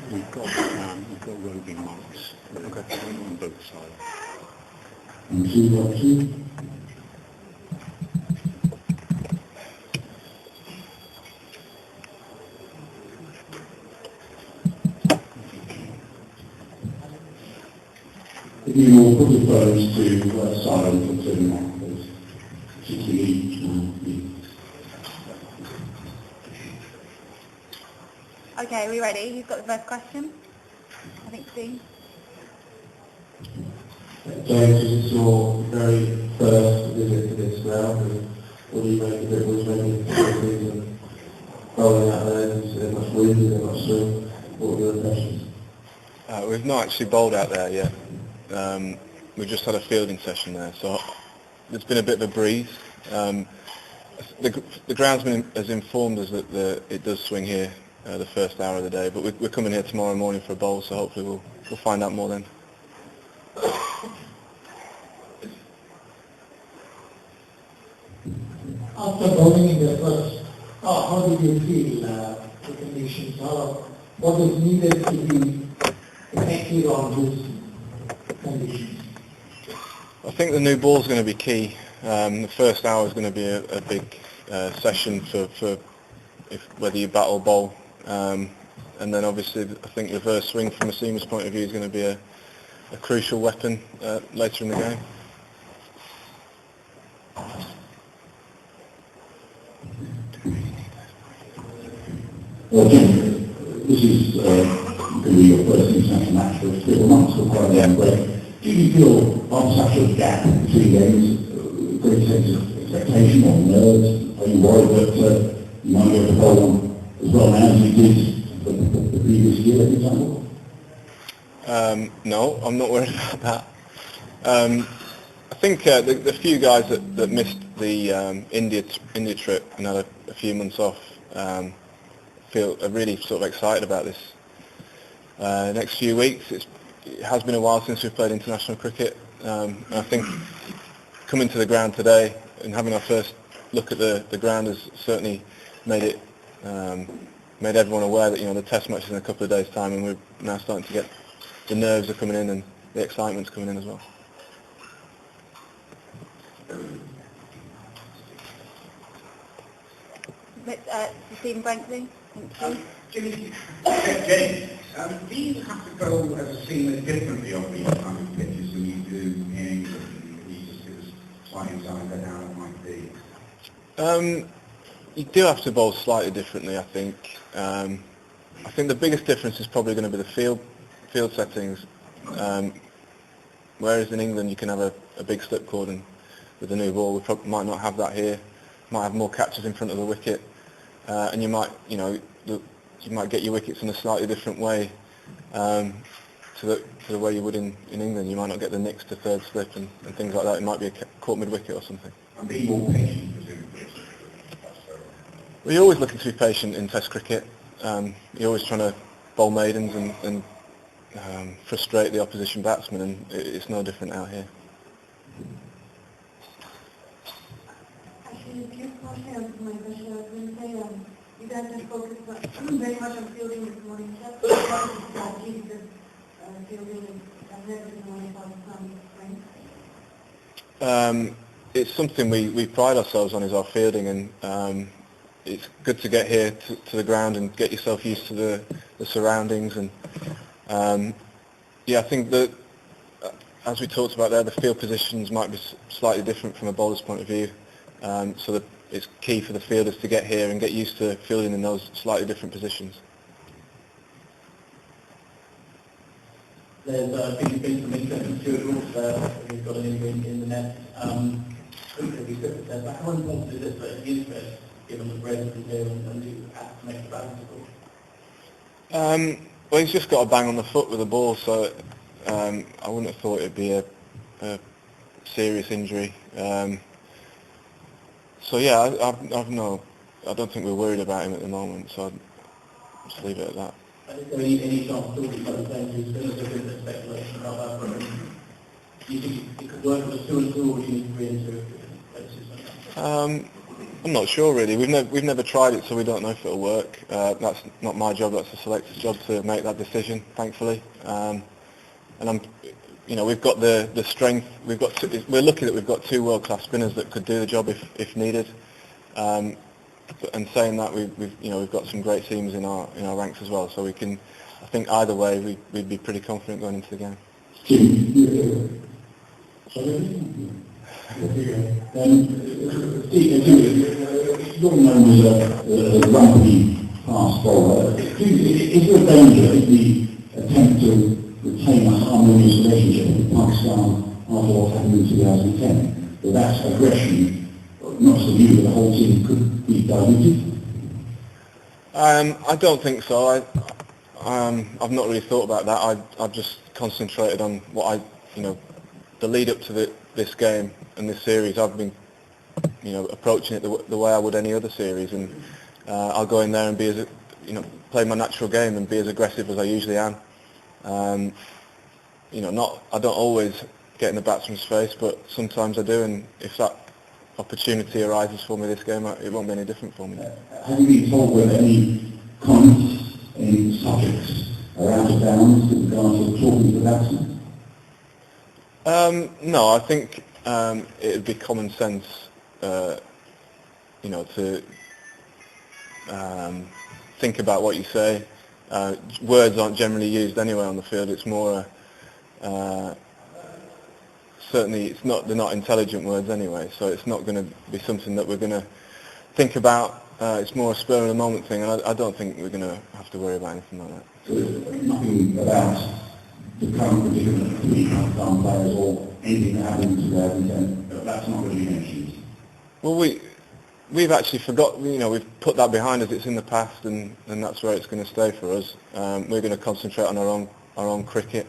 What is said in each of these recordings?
We've got roving monks on both sides. And see what see? If you will put your phones to silent or turn them off, please. Particularly each one. Okay, are we ready? Who's got the first question? I think Steve. James, this is your very first visit to this ground, and what do you make of it? Was many facilities and rolling out there, is there much wind, is there much swing? What were your impressions? We've not actually bowled out there yet. We've just had a fielding session there, so there's been a bit of a breeze. The groundsman has informed us that it does swing here the first hour of the day, but we're coming here tomorrow morning for a bowl, so hopefully we'll find out more then. After bowling in the first, how did you feel the conditions? What is needed to be effective on these conditions? I think the new ball is going to be key. The first hour is going to be a big session for whether you bat or bowl. And then obviously I think reverse swing from a seamer's point of view is going to be a crucial weapon later in the game. Well, Jim, this is going to be your first international match for 4 months for quite a long break. Do you feel on such a gap between games, a great sense of expectation or nerves? Are you worried that you might get the ball as well now as you did the previous year, for example? No, I'm not worried about that. I think the few guys that missed the India trip and had a few months off are really sort of excited about this next few weeks. It has been a while since we've played international cricket. And I think coming to the ground today and having our first look at the ground has certainly made everyone aware that the test match is in a couple of days' time, and we're now starting to get the nerves are coming in and the excitement's coming in as well. Stephen Brinkley, thank you. James, do you have to go as a seamer differently on these kind of pitches than you do in England? Can you just give us slight insight into how it might be? You do have to bowl slightly differently, I think. I think the biggest difference is probably going to be the field settings. Whereas in England you can have a big slip cord, and with the new ball we might not have that here. Might have more catches in front of the wicket, and you might get your wickets in a slightly different way to the way you would in England. You might not get the nicks to third slip and things like that. It might be caught mid-wicket or something. And be more patient, presumably. Well, you're always looking to be patient in Test cricket. You're always trying to bowl maidens and frustrate the opposition batsman, and it's no different out here. Actually, if you partially answered my question, I was going to say you guys have focused very much on fielding this morning. That's part of the strategy, because fielding has never been one of our strengths. It's something we pride ourselves on, is our fielding, and it's good to get here to the ground and get yourself used to the surroundings. And I think that as we talked about there, the field positions might be slightly different from a bowler's point of view, so that it's key for the fielders to get here and get used to fielding in those slightly different positions. There's been some interest in Stuart Brooks there, who's got an injury in the net. How important is it for his first, given the breadth he's here and you have to make the balance of Well, he's just got a bang on the foot with the ball, so I wouldn't have thought it'd be a serious injury. So yeah, I don't think we're worried about him at the moment, so I'd just leave it at that. And is there any chance that we kind of saying there's a bit of speculation about that? Do you think it could work with a 2 and 2, or do you need 3 and 2 places? I'm not sure really. We've never tried it, so we don't know if it'll work. That's not my job. That's the selector's job to make that decision, thankfully. And we've got the strength. We're lucky that we've got 2 world-class spinners that could do the job if needed. And saying that, we've got some great seamers in our ranks as well. So we can. I think either way, we'd be pretty confident going into the game. You're known as a grumpy fast bowler. Is there a danger in the attempt to retain a harmonious relationship with Pakistan after what happened in 2010? That that's aggression, not just you, but the whole team could be diluted? I don't think so. I've not really thought about that. I've just concentrated on what the lead up to this game and this series. I've been, approaching it the way I would any other series, and I'll go in there and be play my natural game and be as aggressive as I usually am. I don't always get in the batsman's face, but sometimes I do, and if that opportunity arises for me this game, it won't be any different for me. Have you been told whether any comments, any subjects are out of bounds with regards to talking to the batsman? No, I think it would be common sense, to think about what you say. Words aren't generally used anyway on the field. It's more certainly they're not intelligent words anyway, so it's not going to be something that we're going to think about. It's more a spur of the moment thing, and I don't think we're going to have to worry about anything like that. So nothing about the current predicament of the Pakistan players or anything that happened in 2010, that's not going to be mentioned? Well, we've actually forgot, we've put that behind us. It's in the past, and that's where it's going to stay for us. We're going to concentrate on our own cricket.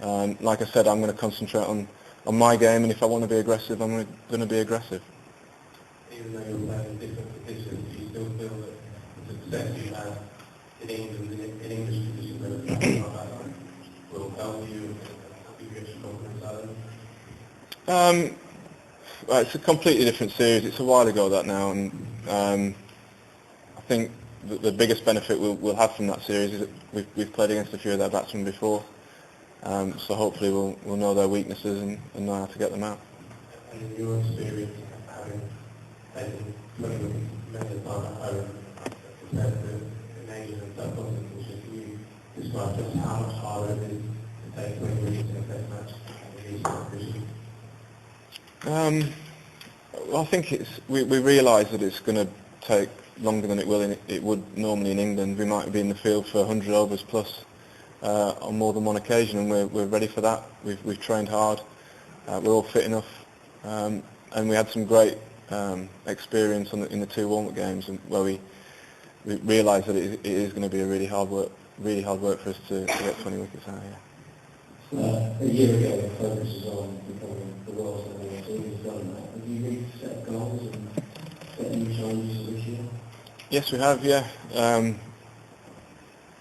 Like I said, I'm going to concentrate on my game, and if I want to be aggressive, I'm going to be aggressive. Even though you're playing in different conditions, do you still feel that the success you have in England, in English conditions, will help you and give you extra confidence out of them? Well, it's a completely different series. It's a while ago that now, and I think the biggest benefit we'll have from that series is that we've played against a few of their batsmen before, so hopefully we'll know their weaknesses and know how to get them out. And in your experience, having taken many time at home compared to in Asia and subcontinental, can you describe just how much harder it is to take 20 wickets in a test match in these competitions? Well, I think we realise that it's going to take longer than it would normally in England. We might be in the field for 100 overs plus on more than one occasion, and we're ready for that. We've trained hard. We're all fit enough, and we had some great experience in the 2 warm-up games, where we realised that it is going to be a really hard work for us to get 20 wickets out here. A year ago, the focus was on becoming the world's number 1 team. You've done that. Have you really set goals and set new challenges for this year? Yes, we have, yeah.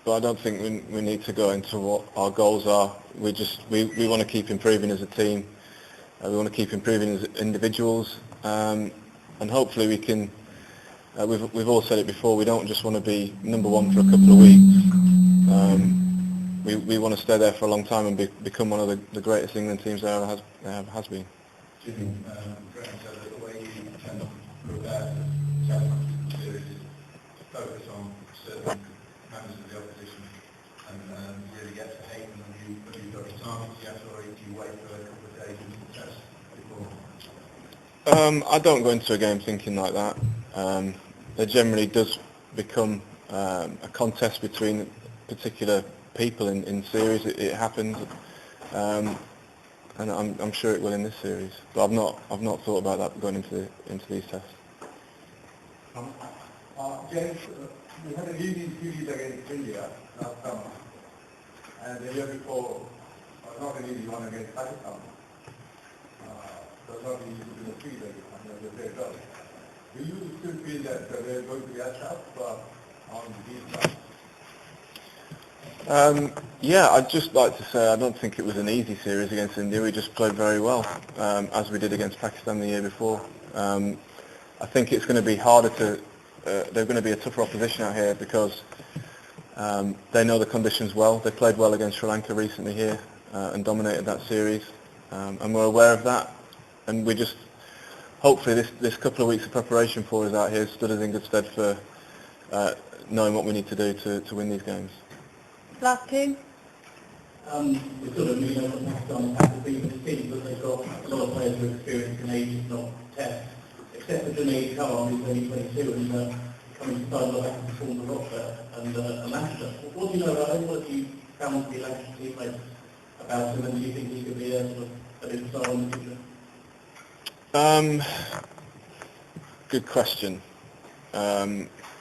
But I don't think we need to go into what our goals are. We want to keep improving as a team. We want to keep improving as individuals, and hopefully we can. We've all said it before. We don't just want to be number 1 for a couple of weeks. We want to stay there for a long time and become one of the greatest England teams there ever has been. Do you think, Graham said that the way you tend to prepare for Challenge series is to focus on certain members of the opposition and really get to hate them? Have you got a target yet, or do you wait for a couple of days and test before? I don't go into a game thinking like that. There generally does become a contest between particular people in series. It happens, and I'm sure it will in this series. But I've not thought about that going into these tests. James, we had a leading series against India last summer, and the year before, not an easy one against Pakistan. so not easy to the field as a result. Do you still feel that they're going to be a tough on these nights? Yeah, I'd just like to say I don't think it was an easy series against India. We just played very well, as we did against Pakistan the year before. I think it's going to be harder to, they're going to be a tougher opposition out here because they know the conditions well. They played well against Sri Lanka recently here and dominated that series, and we're aware of that. And we just, hopefully this couple of weeks of preparation for us out here stood us in good stead for knowing what we need to do to win these games. Last two. It's sort of new on Pakistan have to be the team, but they've got a lot of players with experience in ages, not tests. Except for Junaid Khan, who's only 22 and coming to start off and performed a lot better and a manager. What do you know about him? What do you found to be like teammates about him, and do you think he could be a sort of a big star in the future? Good question.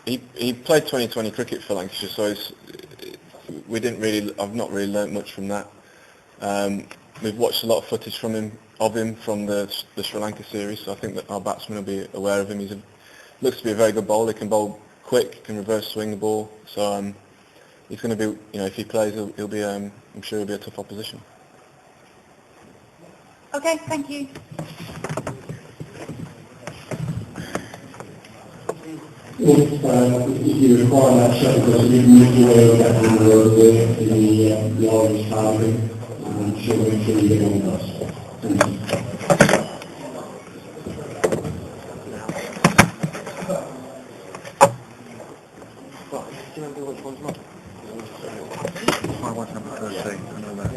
He played 2020 cricket for Lancashire, so I've not really learnt much from that. We've watched a lot of footage of him from the Sri Lanka series, so I think that our batsmen will be aware of him. Looks to be a very good bowler. He can bowl quick, can reverse swing the ball. So he's going to be, if he plays, he'll be. I'm sure he'll be a tough opposition. Okay, thank you. If you require that shot, because you can make your way back on the road there in the orange carpet, I'm sure make sure you get on with us. Thank you. Do you remember which one's not? I want number 13, I know that.